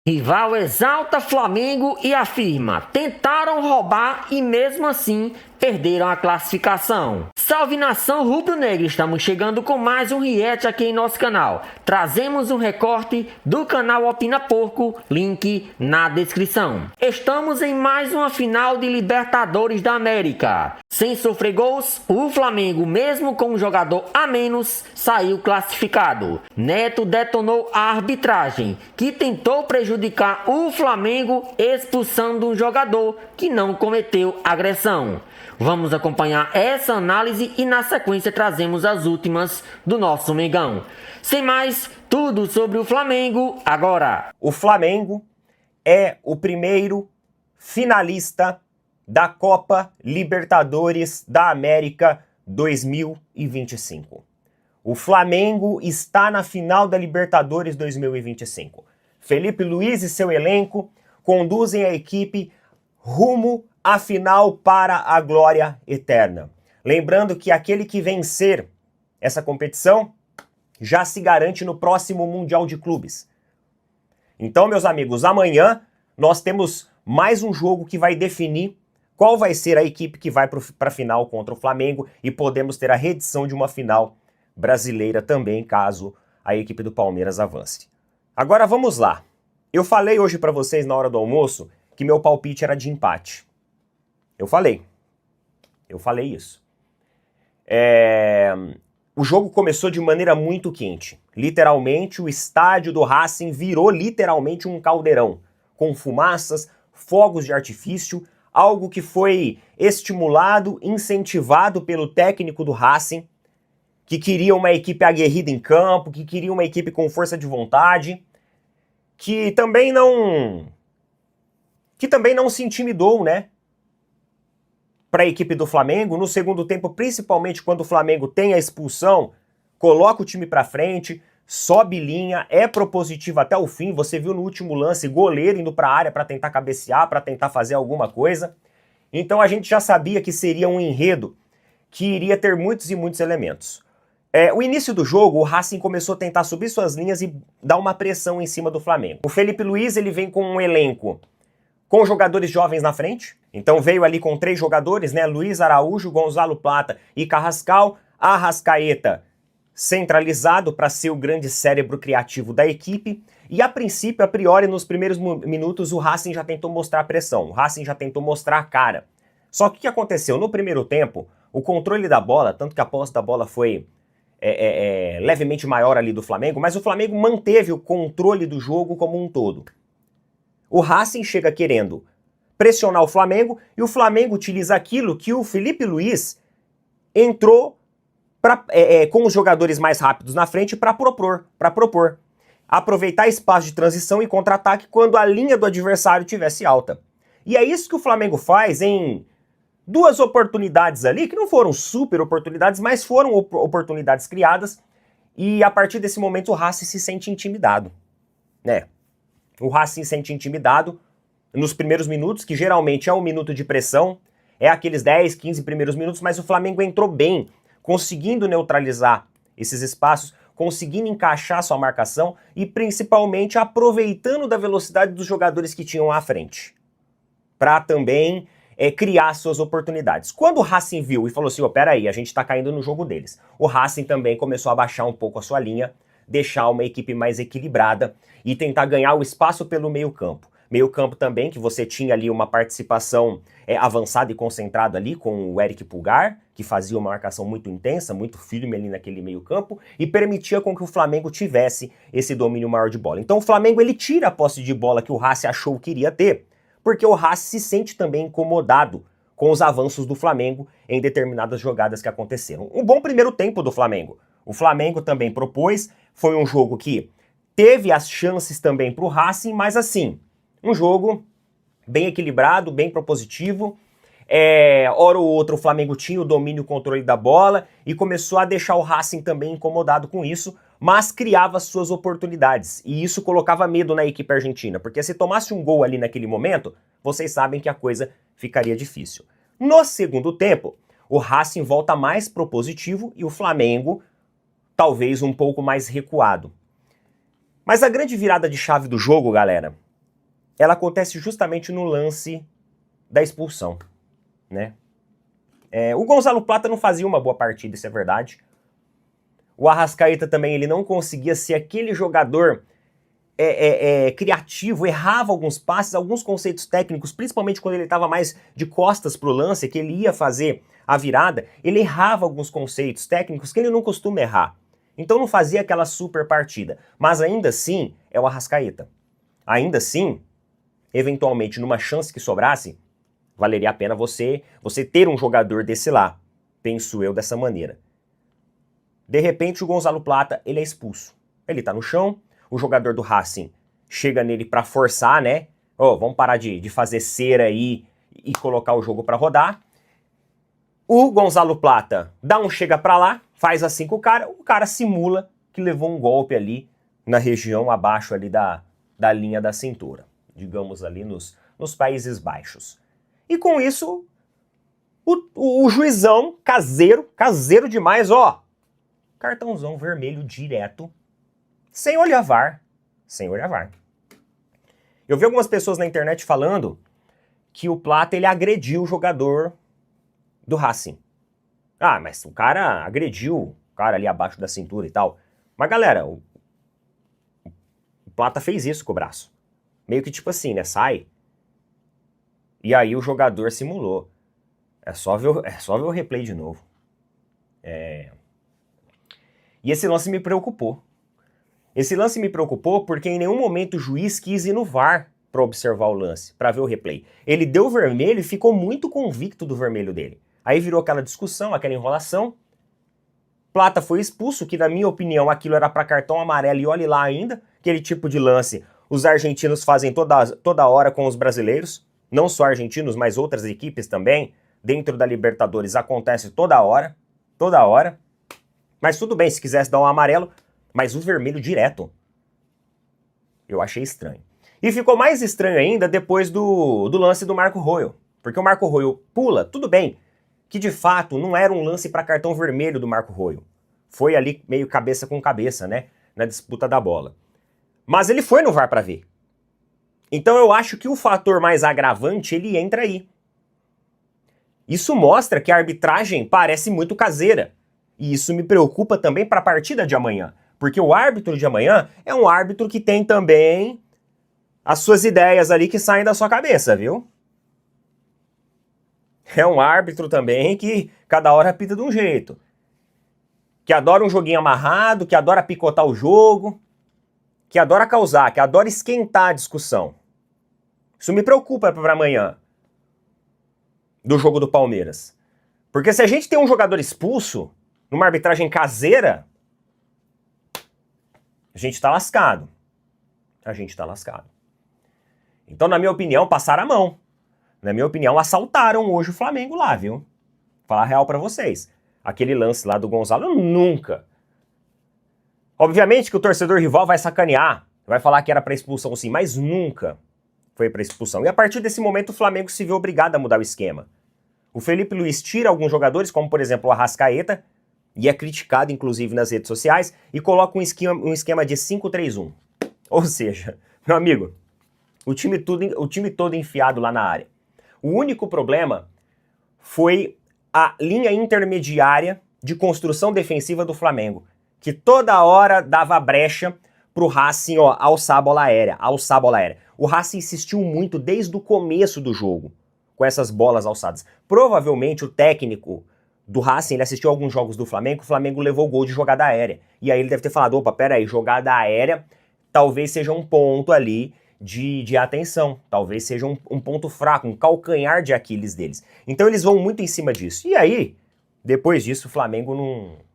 Rival exalta Flamengo e afirma: tentaram roubar e mesmo assim perderam a classificação. Salve nação rubro-negra, estamos chegando com mais um react aqui em nosso canal. Trazemos um recorte do canal Opina Porco, link na descrição. Estamos em mais uma final de Libertadores da América. Sem sofrer gols, o Flamengo, mesmo com um jogador a menos, saiu classificado. Neto detonou a arbitragem, que tentou prejudicar o Flamengo expulsando um jogador que não cometeu agressão. Vamos acompanhar essa análise e na sequência trazemos as últimas do nosso Mengão. Sem mais, tudo sobre o Flamengo agora. O Flamengo é o primeiro finalista da Copa Libertadores da América 2025. O Flamengo está na final da Libertadores 2025. Felipe Luiz e seu elenco conduzem a equipe rumo à final para a glória eterna. Lembrando que aquele que vencer essa competição já se garante no próximo Mundial de Clubes. Então, meus amigos, amanhã nós temos mais um jogo que vai definir qual vai ser a equipe que vai para a final contra o Flamengo e podemos ter a reedição de uma final brasileira também, caso a equipe do Palmeiras avance. Agora vamos lá. Eu falei hoje para vocês na hora do almoço que meu palpite era de empate. Eu falei isso. O jogo começou de maneira muito quente. Literalmente, o estádio do Racing virou literalmente um caldeirão, com fumaças, fogos de artifício, algo que foi estimulado, incentivado pelo técnico do Racing, que queria uma equipe aguerrida em campo, que queria uma equipe com força de vontade, que também não se intimidou, né? Para a equipe do Flamengo, no segundo tempo, principalmente quando o Flamengo tem a expulsão, coloca o time para frente, sobe linha, é propositivo até o fim. Você viu no último lance, goleiro indo para a área para tentar cabecear, para tentar fazer alguma coisa. Então a gente já sabia que seria um enredo que iria ter muitos e muitos elementos. O início do jogo, o Racing começou a tentar subir suas linhas e dar uma pressão em cima do Flamengo. O Felipe Luiz, ele vem com um elenco com jogadores jovens na frente. Então veio ali com 3 jogadores, né? Luiz Araújo, Gonzalo Plata e Carrascal. Arrascaeta centralizado para ser o grande cérebro criativo da equipe. E a princípio, a priori, nos primeiros minutos, o Racing já tentou mostrar pressão. O Racing já tentou mostrar a cara. Só que o que aconteceu? No primeiro tempo, o controle da bola, tanto que a posse da bola foi levemente maior ali do Flamengo, mas o Flamengo manteve o controle do jogo como um todo. O Racing chega querendo pressionar o Flamengo e o Flamengo utiliza aquilo que o Felipe Luiz entrou com os jogadores mais rápidos na frente para propor. Aproveitar espaço de transição e contra-ataque quando a linha do adversário estivesse alta. E é isso que o Flamengo faz em 2 oportunidades ali, que não foram super oportunidades, mas foram oportunidades criadas. E a partir desse momento o Racing se sente intimidado, né? O Racing se sente intimidado nos primeiros minutos, que geralmente é um minuto de pressão, é aqueles 10, 15 primeiros minutos, mas o Flamengo entrou bem, conseguindo neutralizar esses espaços, conseguindo encaixar sua marcação e principalmente aproveitando da velocidade dos jogadores que tinham à frente, para também criar suas oportunidades. Quando o Racing viu e falou assim, peraí, a gente tá caindo no jogo deles, o Racing também começou a baixar um pouco a sua linha, deixar uma equipe mais equilibrada e tentar ganhar o espaço pelo meio-campo. Meio-campo também, que você tinha ali uma participação avançada e concentrada ali com o Eric Pulgar, que fazia uma marcação muito intensa, muito firme ali naquele meio-campo e permitia com que o Flamengo tivesse esse domínio maior de bola. Então o Flamengo, ele tira a posse de bola que o Racing achou que iria ter, porque o Racing se sente também incomodado com os avanços do Flamengo em determinadas jogadas que aconteceram. Um bom primeiro tempo do Flamengo. O Flamengo também propôs, foi um jogo que teve as chances também para o Racing, mas assim, um jogo bem equilibrado, bem propositivo. Hora ou outra o Flamengo tinha o domínio e o controle da bola e começou a deixar o Racing também incomodado com isso, mas criava suas oportunidades. E isso colocava medo na equipe argentina, porque se tomasse um gol ali naquele momento, vocês sabem que a coisa ficaria difícil. No segundo tempo, o Racing volta mais propositivo e o Flamengo talvez um pouco mais recuado. Mas a grande virada de chave do jogo, galera, ela acontece justamente no lance da expulsão, né? O Gonzalo Plata não fazia uma boa partida, isso é verdade. O Arrascaeta também, ele não conseguia ser aquele jogador criativo, errava alguns passes, alguns conceitos técnicos, principalmente quando ele estava mais de costas pro lance, que ele ia fazer a virada, ele errava alguns conceitos técnicos que ele não costuma errar. Então não fazia aquela super partida. Mas ainda assim, é o Arrascaeta. Ainda assim, eventualmente, numa chance que sobrasse, valeria a pena você ter um jogador desse lá. Penso eu dessa maneira. De repente, o Gonzalo Plata, ele é expulso. Ele tá no chão, o jogador do Racing chega nele pra forçar, né? Vamos parar de fazer cera aí e colocar o jogo pra rodar. O Gonzalo Plata dá um chega pra lá, faz assim com o cara simula que levou um golpe ali na região abaixo ali da linha da cintura. Digamos ali nos Países Baixos. E com isso, o juizão caseiro demais, cartãozão vermelho direto, sem olhar VAR. Eu vi algumas pessoas na internet falando que o Plata, ele agrediu o jogador do Racing. Mas o cara agrediu o cara ali abaixo da cintura e tal. Mas galera, o Plata fez isso com o braço. Meio que tipo assim, né, sai. E aí o jogador simulou. É só ver o replay de novo. E esse lance me preocupou. Esse lance me preocupou porque em nenhum momento o juiz quis ir no VAR para observar o lance, para ver o replay. Ele deu vermelho e ficou muito convicto do vermelho dele. Aí virou aquela discussão, aquela enrolação. Plata foi expulso, que na minha opinião aquilo era para cartão amarelo e olhe lá ainda. Aquele tipo de lance os argentinos fazem toda hora com os brasileiros. Não só argentinos, mas outras equipes também. Dentro da Libertadores acontece toda hora. Mas tudo bem, se quisesse dar um amarelo, mas o vermelho direto. Eu achei estranho. E ficou mais estranho ainda depois do lance do Marco Royo. Porque o Marco Royo pula, tudo bem, que de fato não era um lance para cartão vermelho do Marco Royo. Foi ali meio cabeça com cabeça, né? Na disputa da bola. Mas ele foi no VAR para ver. Então eu acho que o fator mais agravante, ele entra aí. Isso mostra que a arbitragem parece muito caseira. E isso me preocupa também para a partida de amanhã. Porque o árbitro de amanhã é um árbitro que tem também as suas ideias ali que saem da sua cabeça, viu? É um árbitro também que cada hora apita de um jeito. Que adora um joguinho amarrado, que adora picotar o jogo, que adora causar, que adora esquentar a discussão. Isso me preocupa para amanhã do jogo do Palmeiras. Porque se a gente tem um jogador expulso numa arbitragem caseira, a gente tá lascado. Então, na minha opinião, passaram a mão. Na minha opinião, assaltaram hoje o Flamengo lá, viu? Falar a real pra vocês. Aquele lance lá do Gonzalo, nunca. Obviamente que o torcedor rival vai sacanear, vai falar que era pra expulsão sim, mas nunca foi pra expulsão. E a partir desse momento o Flamengo se viu obrigado a mudar o esquema. O Felipe Luiz tira alguns jogadores, como por exemplo o Arrascaeta, e é criticado inclusive nas redes sociais, e coloca um esquema de 5-3-1. Ou seja, meu amigo, o time todo enfiado lá na área. O único problema foi a linha intermediária de construção defensiva do Flamengo, que toda hora dava brecha pro Racing, alçar a bola aérea. O Racing insistiu muito desde o começo do jogo com essas bolas alçadas. Provavelmente o técnico do Racing, ele assistiu a alguns jogos do Flamengo, o Flamengo levou gol de jogada aérea. E aí ele deve ter falado, opa, peraí, jogada aérea talvez seja um ponto ali de atenção. Talvez seja um ponto fraco, um calcanhar de Aquiles deles. Então eles vão muito em cima disso. E aí, depois disso, o Flamengo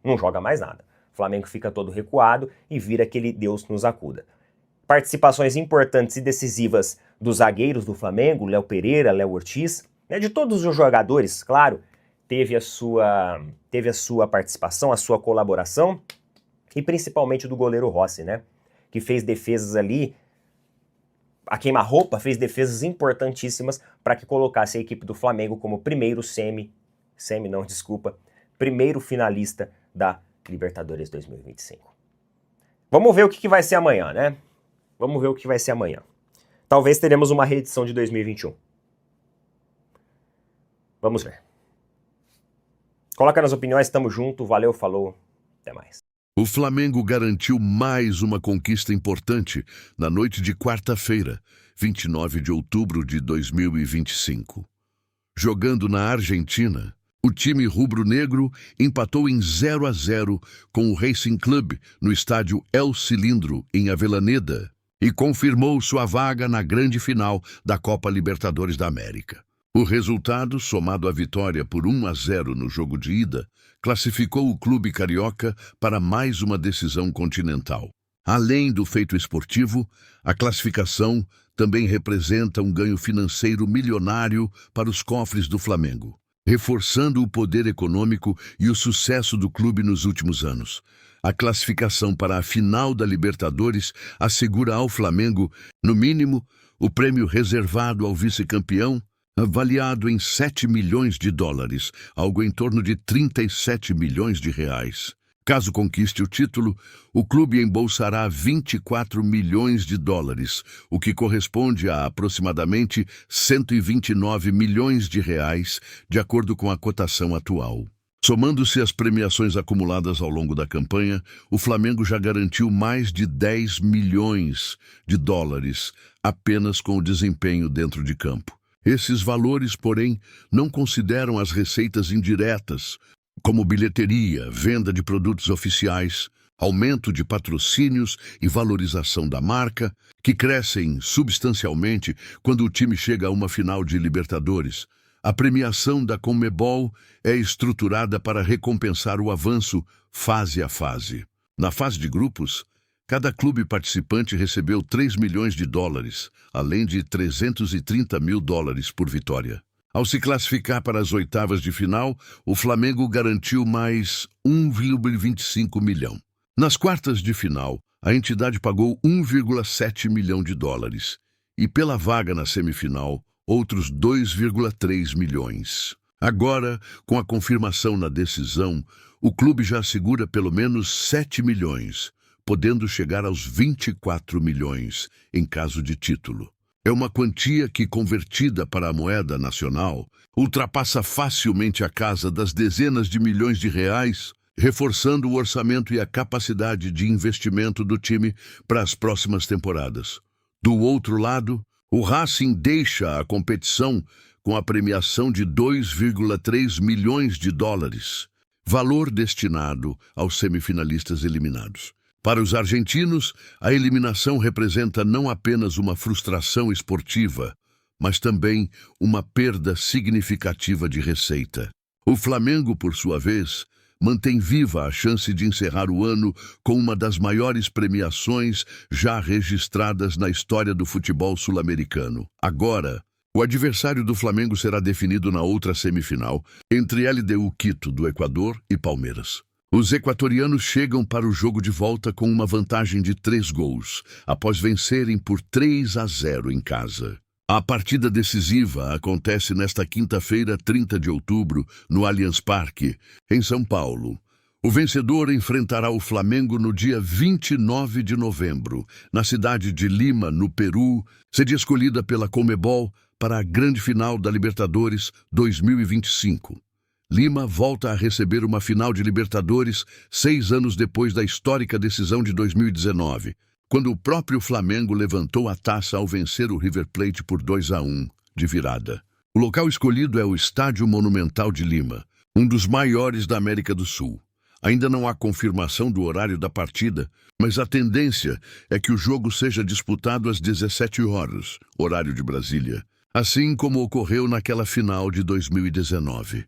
não joga mais nada. O Flamengo fica todo recuado e vira aquele Deus nos acuda. Participações importantes e decisivas dos zagueiros do Flamengo, Léo Pereira, Léo Ortiz, né, de todos os jogadores, claro, teve a sua participação, a sua colaboração, e principalmente do goleiro Rossi, né, que fez defesas ali, a queima-roupa, fez defesas importantíssimas para que colocasse a equipe do Flamengo como primeiro finalista da Libertadores 2025. Vamos ver o que vai ser amanhã, né? Vamos ver o que vai ser amanhã. talvez teremos uma reedição de 2021. Vamos ver. Coloca nas opiniões, tamo junto, valeu, falou, até mais. O Flamengo garantiu mais uma conquista importante na noite de quarta-feira, 29 de outubro de 2025. Jogando na Argentina, o time rubro-negro empatou em 0-0 com o Racing Club no estádio El Cilindro, em Avellaneda, e confirmou sua vaga na grande final da Copa Libertadores da América. O resultado, somado à vitória por 1-0 no jogo de ida, classificou o clube carioca para mais uma decisão continental. Além do feito esportivo, a classificação também representa um ganho financeiro milionário para os cofres do Flamengo, reforçando o poder econômico e o sucesso do clube nos últimos anos. A classificação para a final da Libertadores assegura ao Flamengo, no mínimo, o prêmio reservado ao vice-campeão, avaliado em 7 milhões de dólares, algo em torno de 37 milhões de reais. Caso conquiste o título, o clube embolsará 24 milhões de dólares, o que corresponde a aproximadamente 129 milhões de reais, de acordo com a cotação atual. Somando-se as premiações acumuladas ao longo da campanha, o Flamengo já garantiu mais de 10 milhões de dólares apenas com o desempenho dentro de campo. Esses valores, porém, não consideram as receitas indiretas, como bilheteria, venda de produtos oficiais, aumento de patrocínios e valorização da marca, que crescem substancialmente quando o time chega a uma final de Libertadores. A premiação da Conmebol é estruturada para recompensar o avanço fase a fase. Na fase de grupos, cada clube participante recebeu 3 milhões de dólares, além de 330 mil dólares por vitória. Ao se classificar para as oitavas de final, o Flamengo garantiu mais 1,25 milhão. Nas quartas de final, a entidade pagou 1,7 milhão de dólares e pela vaga na semifinal, outros 2,3 milhões. Agora, com a confirmação na decisão, o clube já assegura pelo menos 7 milhões, podendo chegar aos 24 milhões em caso de título. É uma quantia que, convertida para a moeda nacional, ultrapassa facilmente a casa das dezenas de milhões de reais, reforçando o orçamento e a capacidade de investimento do time para as próximas temporadas. Do outro lado, o Racing deixa a competição com a premiação de 2,3 milhões de dólares, valor destinado aos semifinalistas eliminados. Para os argentinos, a eliminação representa não apenas uma frustração esportiva, mas também uma perda significativa de receita. O Flamengo, por sua vez, mantém viva a chance de encerrar o ano com uma das maiores premiações já registradas na história do futebol sul-americano. Agora, o adversário do Flamengo será definido na outra semifinal, entre LDU Quito, do Equador, e Palmeiras. Os equatorianos chegam para o jogo de volta com uma vantagem de 3 gols, após vencerem por 3-0 em casa. A partida decisiva acontece nesta quinta-feira, 30 de outubro, no Allianz Parque, em São Paulo. O vencedor enfrentará o Flamengo no dia 29 de novembro, na cidade de Lima, no Peru, sede escolhida pela Conmebol para a grande final da Libertadores 2025. Lima volta a receber uma final de Libertadores 6 anos depois da histórica decisão de 2019, quando o próprio Flamengo levantou a taça ao vencer o River Plate por 2-1, de virada. O local escolhido é o Estádio Monumental de Lima, um dos maiores da América do Sul. Ainda não há confirmação do horário da partida, mas a tendência é que o jogo seja disputado às 17 horas, horário de Brasília, assim como ocorreu naquela final de 2019.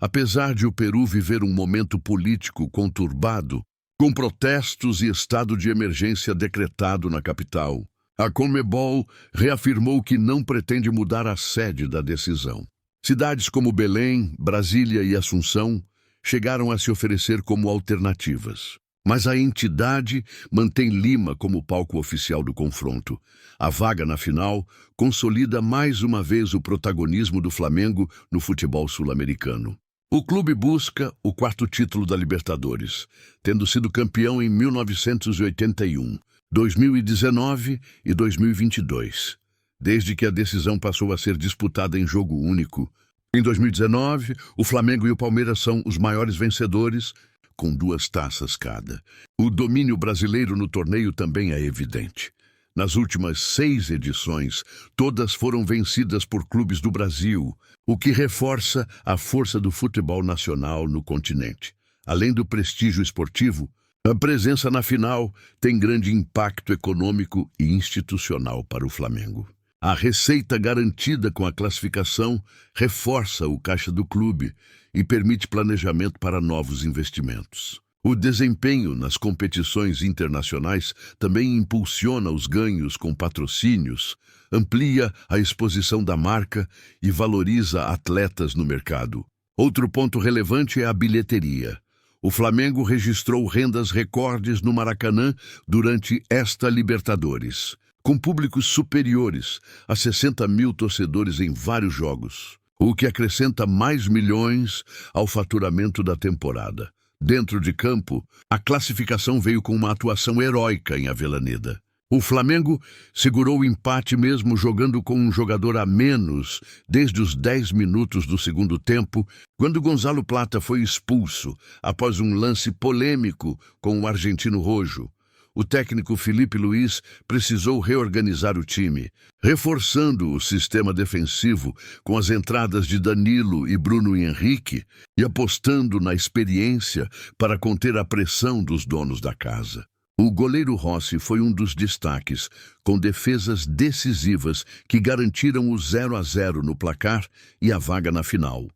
Apesar de o Peru viver um momento político conturbado, com protestos e estado de emergência decretado na capital, a Conmebol reafirmou que não pretende mudar a sede da decisão. Cidades como Belém, Brasília e Assunção chegaram a se oferecer como alternativas. Mas a entidade mantém Lima como palco oficial do confronto. A vaga na final consolida mais uma vez o protagonismo do Flamengo no futebol sul-americano. O clube busca o 4º título da Libertadores, tendo sido campeão em 1981, 2019 e 2022. desde que a decisão passou a ser disputada em jogo único. Em 2019, o Flamengo e o Palmeiras são os maiores vencedores, com 2 taças cada. O domínio brasileiro no torneio também é evidente. Nas últimas 6 edições, todas foram vencidas por clubes do Brasil, o que reforça a força do futebol nacional no continente. Além do prestígio esportivo, a presença na final tem grande impacto econômico e institucional para o Flamengo. A receita garantida com a classificação reforça o caixa do clube e permite planejamento para novos investimentos. O desempenho nas competições internacionais também impulsiona os ganhos com patrocínios, amplia a exposição da marca e valoriza atletas no mercado. Outro ponto relevante é a bilheteria. O Flamengo registrou rendas recordes no Maracanã durante esta Libertadores, com públicos superiores a 60 mil torcedores em vários jogos, o que acrescenta mais milhões ao faturamento da temporada. Dentro de campo, a classificação veio com uma atuação heróica em Avellaneda. O Flamengo segurou o empate mesmo jogando com um jogador a menos desde os 10 minutos do segundo tempo, quando Gonzalo Plata foi expulso após um lance polêmico com o argentino Rojo. O técnico Felipe Luiz precisou reorganizar o time, reforçando o sistema defensivo com as entradas de Danilo e Bruno Henrique e apostando na experiência para conter a pressão dos donos da casa. O goleiro Rossi foi um dos destaques, com defesas decisivas que garantiram o 0-0 no placar e a vaga na final.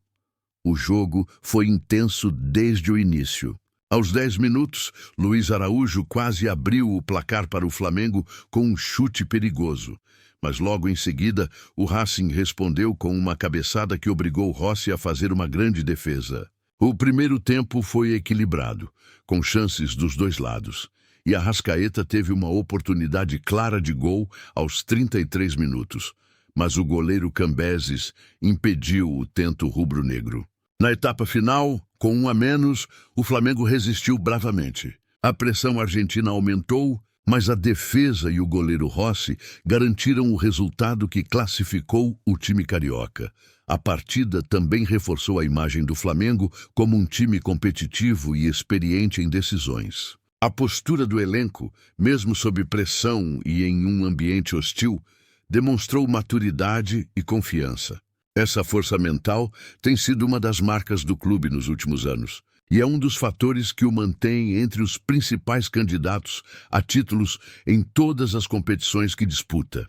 O jogo foi intenso desde o início. Aos 10 minutos, Luiz Araújo quase abriu o placar para o Flamengo com um chute perigoso. Mas logo em seguida, o Racing respondeu com uma cabeçada que obrigou Rossi a fazer uma grande defesa. O primeiro tempo foi equilibrado, com chances dos dois lados. E Arrascaeta teve uma oportunidade clara de gol aos 33 minutos. Mas o goleiro Cambeses impediu o tento rubro-negro. Na etapa final, com 1 a menos, o Flamengo resistiu bravamente. A pressão argentina aumentou, mas a defesa e o goleiro Rossi garantiram o resultado que classificou o time carioca. A partida também reforçou a imagem do Flamengo como um time competitivo e experiente em decisões. A postura do elenco, mesmo sob pressão e em um ambiente hostil, demonstrou maturidade e confiança. Essa força mental tem sido uma das marcas do clube nos últimos anos e é um dos fatores que o mantém entre os principais candidatos a títulos em todas as competições que disputa.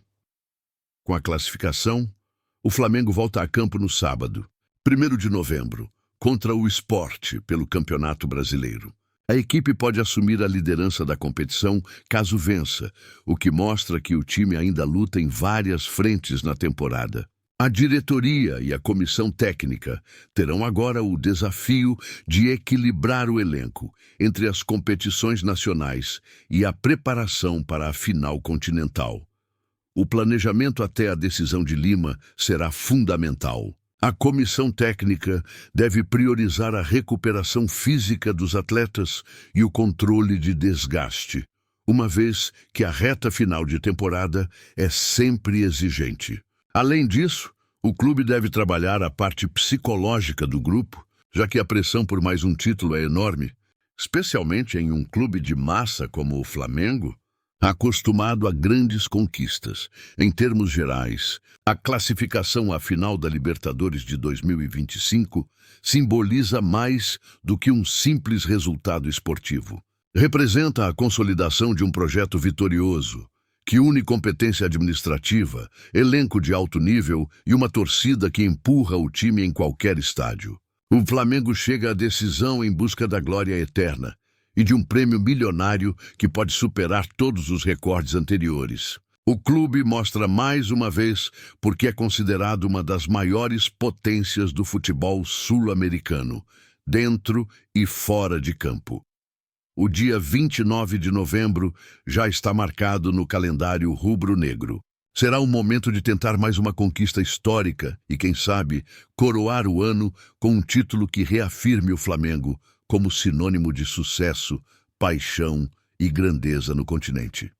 Com a classificação, o Flamengo volta a campo no sábado, 1º de novembro, contra o Sport pelo Campeonato Brasileiro. A equipe pode assumir a liderança da competição caso vença, o que mostra que o time ainda luta em várias frentes na temporada. A diretoria e a comissão técnica terão agora o desafio de equilibrar o elenco entre as competições nacionais e a preparação para a final continental. O planejamento até a decisão de Lima será fundamental. A comissão técnica deve priorizar a recuperação física dos atletas e o controle de desgaste, uma vez que a reta final de temporada é sempre exigente. Além disso, o clube deve trabalhar a parte psicológica do grupo, já que a pressão por mais um título é enorme, especialmente em um clube de massa como o Flamengo, acostumado a grandes conquistas. Em termos gerais, a classificação à final da Libertadores de 2025 simboliza mais do que um simples resultado esportivo. Representa a consolidação de um projeto vitorioso, que une competência administrativa, elenco de alto nível e uma torcida que empurra o time em qualquer estádio. O Flamengo chega à decisão em busca da glória eterna e de um prêmio milionário que pode superar todos os recordes anteriores. O clube mostra mais uma vez porque é considerado uma das maiores potências do futebol sul-americano, dentro e fora de campo. O dia 29 de novembro já está marcado no calendário rubro-negro. Será um momento de tentar mais uma conquista histórica e, quem sabe, coroar o ano com um título que reafirme o Flamengo como sinônimo de sucesso, paixão e grandeza no continente.